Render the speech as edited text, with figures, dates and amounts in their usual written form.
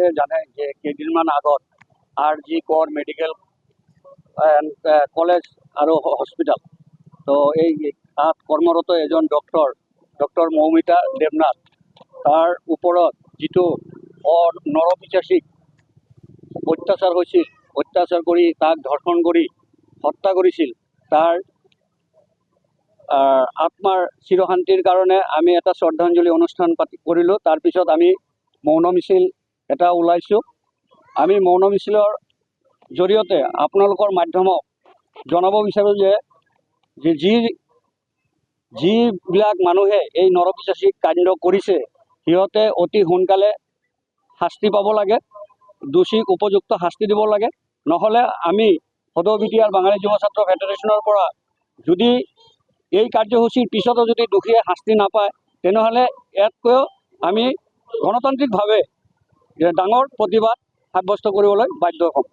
ৰাইজে জানে যে কেইদিনমান আগত RG কৰ মেডিকেল কলেজ আৰু হস্পিটেল, তো এই তাত কৰ্মৰত এজন ডক্টৰ মৌমিতা দেৱনাথ, তাৰ ওপৰত যিটো নৰপিশাচিক অত্যাচাৰ হৈছিল, অত্যাচাৰ কৰি তাক ধৰ্ষণ কৰি হত্যা কৰিছিল, তাৰ আত্মাৰ চিৰশান্তিৰ কাৰণে আমি এটা শ্ৰদ্ধাঞ্জলি অনুষ্ঠান কৰিলোঁ। তাৰপিছত আমি মৌন মিছিল এটা ওলাইছোঁ। আমি মৌন মিছিলৰ জৰিয়তে আপোনালোকৰ মাধ্যমক জনাব বিচাৰোঁ যে যিবিলাক মানুহে এই নৰপিশাচিক কাণ্ড কৰিছে সিহঁতে অতি সোনকালে শাস্তি পাব লাগে, দোষীক উপযুক্ত শাস্তি দিব লাগে। নহ'লে আমি সদৌ বিটিআৰ বাঙালী যুৱ ছাত্ৰ ফেডাৰেশ্যনৰ পৰা যদি এই কাৰ্যসূচীৰ পিছতো যদি দোষীয়ে শাস্তি নাপায়, তেনেহ'লে ইয়াতকৈও আমি গণতান্ত্ৰিকভাৱে ডাঙৰ প্ৰতিবাদ সাব্যস্ত কৰিবলৈ বাধ্য হ'ম।